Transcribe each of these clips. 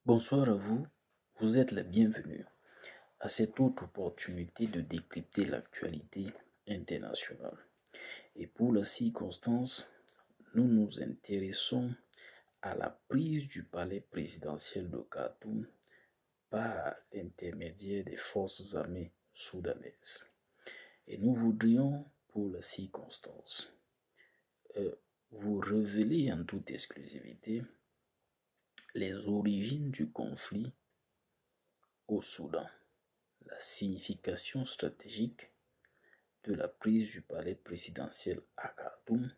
Bonsoir à vous, vous êtes les bienvenus à cette autre opportunité de décrypter l'actualité internationale. Et pour la circonstance, nous nous intéressons à la prise du palais présidentiel de Khartoum par l'intermédiaire des forces armées soudanaises. Et nous voudrions, pour la circonstance, vous révéler en toute exclusivité les origines du conflit au Soudan, la signification stratégique de la prise du palais présidentiel à Khartoum,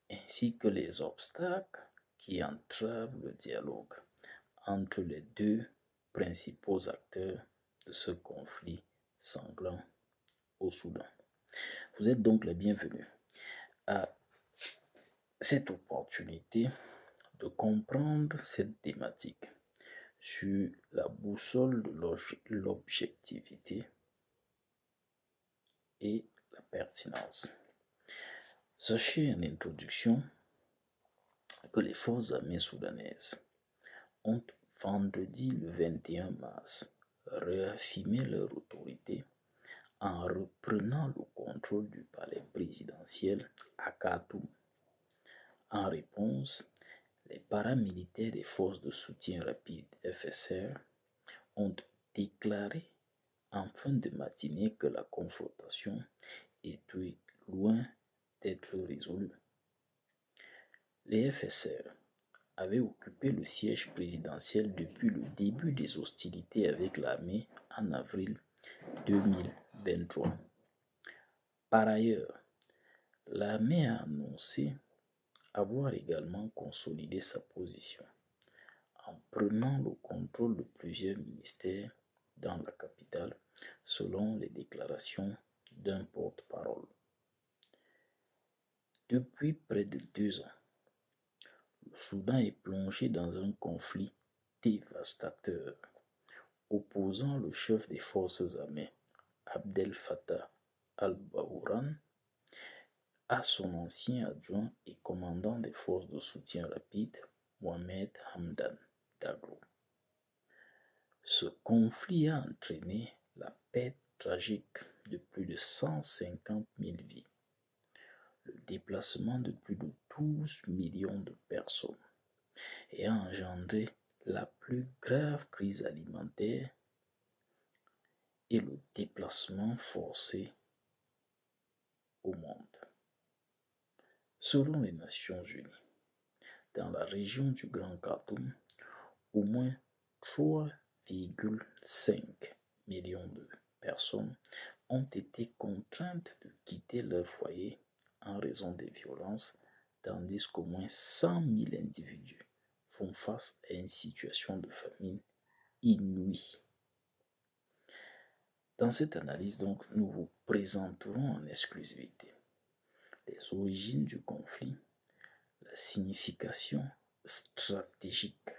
ainsi que les obstacles qui entravent le dialogue entre les deux principaux acteurs de ce conflit sanglant au Soudan. Vous êtes donc les bienvenus à cette opportunité de comprendre cette thématique sur la boussole de l'objectivité et la pertinence. Sachez en introduction que les forces armées soudanaises ont vendredi le 21 mars réaffirmé leur autorité en reprenant le contrôle du palais présidentiel à Khartoum. En réponse, les paramilitaires des forces de soutien rapide FSR ont déclaré en fin de matinée que la confrontation était loin d'être résolue. Les FSR avaient occupé le siège présidentiel depuis le début des hostilités avec l'armée en avril 2023. Par ailleurs, l'armée a annoncé avoir également consolidé sa position en prenant le contrôle de plusieurs ministères dans la capitale, selon les déclarations d'un porte-parole. Depuis près de 2 ans, le Soudan est plongé dans un conflit dévastateur, opposant le chef des forces armées, Abdel Fattah al-Burhan, à son ancien adjoint et commandant des forces de soutien rapide, Mohamed Hamdan Daglo. Ce conflit a entraîné la perte tragique de plus de 150 000 vies, le déplacement de plus de 12 millions de personnes et a engendré la plus grave crise alimentaire et le déplacement forcé au monde. Selon les Nations Unies, dans la région du Grand Khartoum, au moins 3,5 millions de personnes ont été contraintes de quitter leur foyer en raison des violences, tandis qu'au moins 100 000 individus font face à une situation de famine inouïe. Dans cette analyse, donc, nous vous présenterons en exclusivité les origines du conflit, la signification stratégique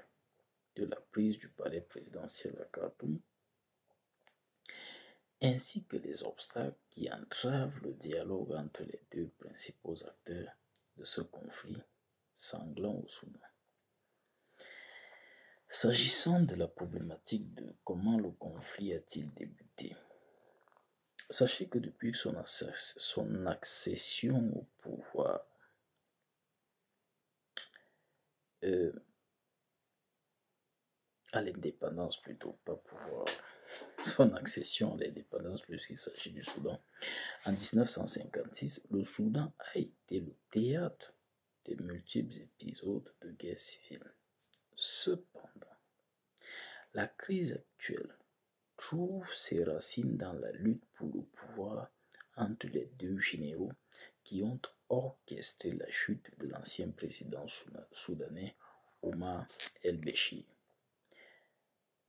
de la prise du palais présidentiel à Khartoum, ainsi que les obstacles qui entravent le dialogue entre les deux principaux acteurs de ce conflit sanglant au Soudan. S'agissant de la problématique de comment le conflit a-t-il débuté, sachez que depuis son accession au pouvoir, à l'indépendance plutôt, pas pouvoir, son accession à l'indépendance puisqu'il s'agit du Soudan, en 1956, le Soudan a été le théâtre de multiples épisodes de guerre civile. Cependant, la crise actuelle trouve ses racines dans la lutte pour le pouvoir entre les deux généraux qui ont orchestré la chute de l'ancien président soudanais Omar el-Béchir.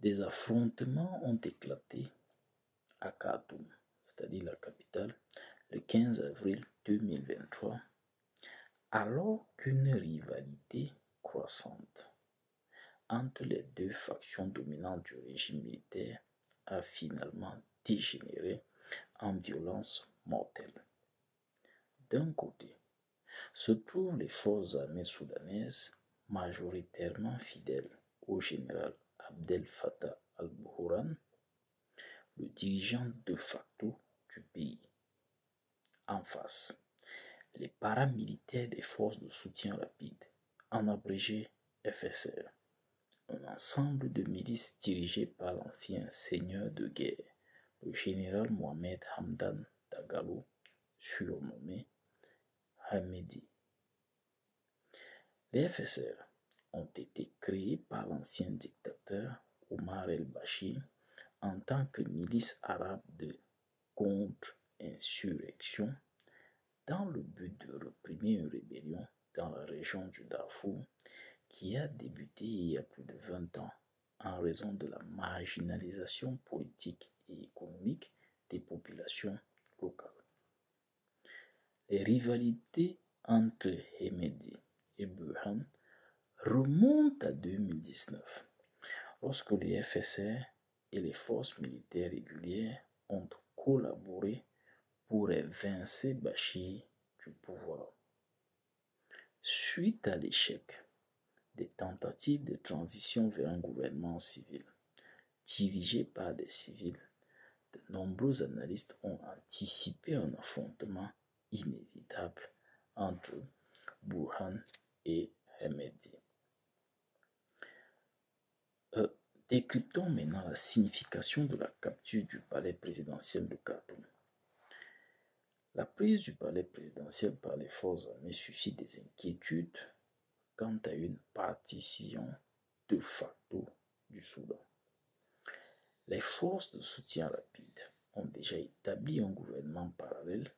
Des affrontements ont éclaté à Khartoum, c'est-à-dire la capitale, le 15 avril 2023, alors qu'une rivalité croissante entre les deux factions dominantes du régime militaire a finalement dégénéré en violence mortelle. D'un côté, se trouvent les forces armées soudanaises majoritairement fidèles au général Abdel Fattah al-Burhan, le dirigeant de facto du pays. En face, les paramilitaires des forces de soutien rapide, en abrégé FSR, un ensemble de milices dirigées par l'ancien seigneur de guerre, le général Mohamed Hamdan Dagalo, surnommé Hamedi. Les FSR ont été créés par l'ancien dictateur Omar el-Bashir en tant que milice arabe de contre-insurrection dans le but de réprimer une rébellion dans la région du Darfour qui a débuté il y a plus de 20 ans en raison de la marginalisation politique et économique des populations locales. Les rivalités entre Hemedi et Burhan remontent à 2019, lorsque les FSR et les forces militaires régulières ont collaboré pour évincer Bachir du pouvoir. Suite à l'échec des tentatives de transition vers un gouvernement civil dirigé par des civils, de nombreux analystes ont anticipé un affrontement inévitable entre Burhan et Hemedi. Décryptons maintenant la signification de la capture du palais présidentiel de Khartoum. La prise du palais présidentiel par les forces armées suscite des inquiétudes quant à une partition de facto du Soudan. Les forces de soutien rapide ont déjà établi un gouvernement parallèle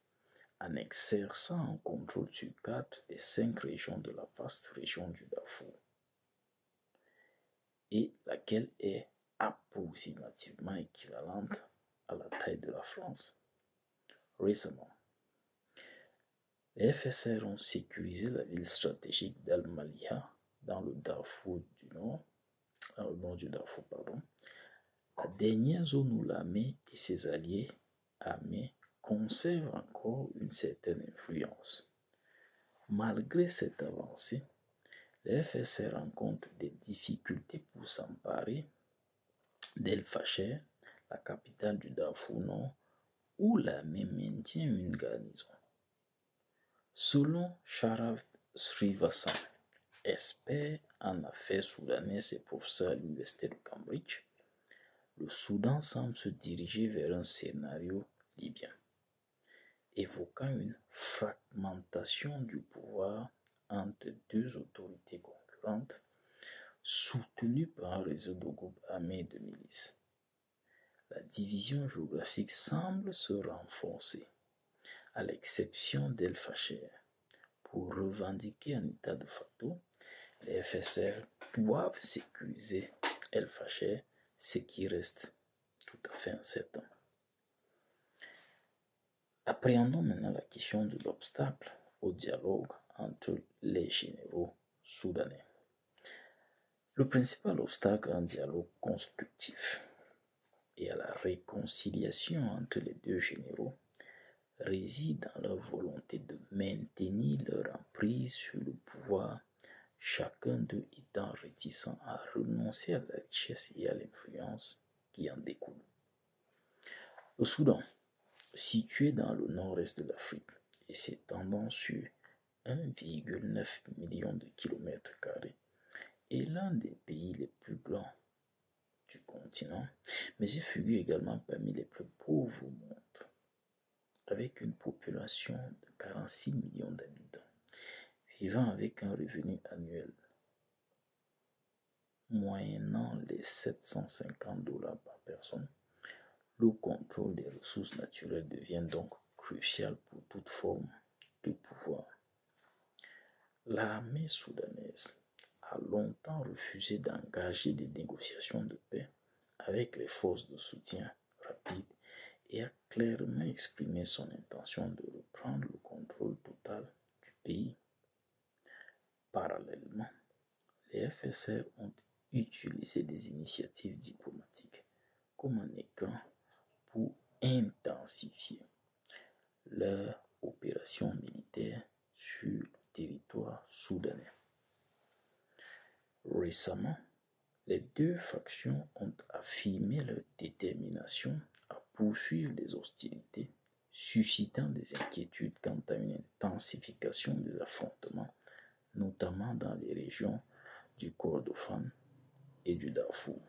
en exerçant un contrôle sur 4 des 5 régions de la vaste région du Darfour, et laquelle est approximativement équivalente à la taille de la France. Récemment, les FSR ont sécurisé la ville stratégique d'Al-Maliha dans le Darfour du Nord, la dernière zone où l'armée et ses alliés armés conservent encore une certaine influence. Malgré cette avancée, les FSR rencontrent des difficultés pour s'emparer d'El Fasher, la capitale du Darfour Nord, où l'armée maintient une garnison. Selon Sharaf Srivasan, expert en affaires soudanaises et professeur à l'université de Cambridge, le Soudan semble se diriger vers un scénario libyen, évoquant une fragmentation du pouvoir entre deux autorités concurrentes soutenues par un réseau de groupes armés et de milices. La division géographique semble se renforcer, à l'exception d'El Fasher. Pour revendiquer un état de facto, les FSR doivent sécuriser El Fasher, ce qui reste tout à fait incertain. Appréhendons maintenant la question de l'obstacle au dialogue entre les généraux soudanais. Le principal obstacle à un dialogue constructif et à la réconciliation entre les deux généraux réside dans leur volonté de maintenir leur emprise sur le pouvoir, chacun d'eux étant réticent à renoncer à la richesse et à l'influence qui en découle. Le Soudan, situé dans le nord-est de l'Afrique et s'étendant sur 1,9 million de kilomètres carrés, est l'un des pays les plus grands du continent, mais il figure également parmi les plus pauvres au monde, avec une population de 46 millions d'habitants, vivant avec un revenu annuel moyennant les $750 par personne. Le contrôle des ressources naturelles devient donc crucial pour toute forme de pouvoir. L'armée soudanaise a longtemps refusé d'engager des négociations de paix avec les forces de soutien rapide et a clairement exprimé son intention de reprendre le contrôle total du pays. Parallèlement, les FSR ont utilisé des initiatives diplomatiques comme un écran pour intensifier leur opération militaire sur le territoire soudanais. Récemment, Les deux factions ont affirmé leur détermination à poursuivre les hostilités, suscitant des inquiétudes quant à une intensification des affrontements, notamment dans les régions du Kordofan et du Darfour.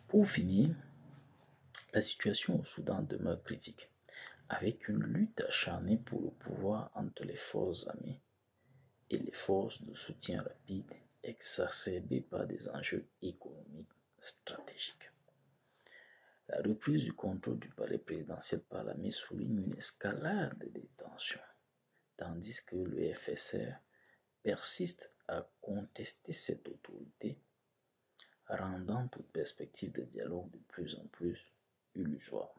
Pour finir, la situation au Soudan demeure critique, avec une lutte acharnée pour le pouvoir entre les forces armées et les forces de soutien rapide, exacerbées par des enjeux économiques stratégiques. La reprise du contrôle du palais présidentiel par l'armée souligne une escalade des tensions, tandis que le FSR persiste à contester cette autorité, rendant toute perspective de dialogue de plus en plus illusoire.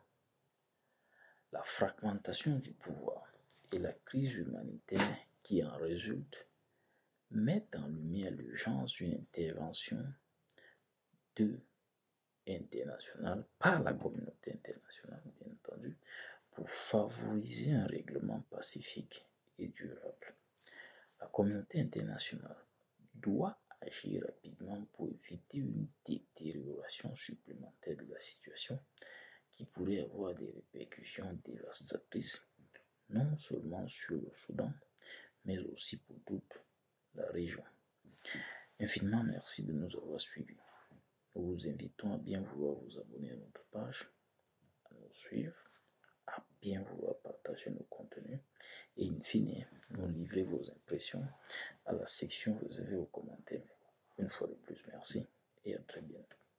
La fragmentation du pouvoir et la crise humanitaire qui en résulte mettent en lumière l'urgence d'une intervention internationale par la communauté internationale, bien entendu, pour favoriser un règlement pacifique et durable. La communauté internationale doit agir rapidement pour éviter une détérioration supplémentaire de la situation qui pourrait avoir des répercussions dévastatrices non seulement sur le Soudan, mais aussi pour toute la région. Infiniment merci de nous avoir suivis. Nous vous invitons à bien vouloir vous abonner à notre page, à nous suivre, à bien vouloir partager nos contenus et in fine, nous livrer vos impressions à la section réservée aux commentaires. Une fois de plus, merci et à très bientôt.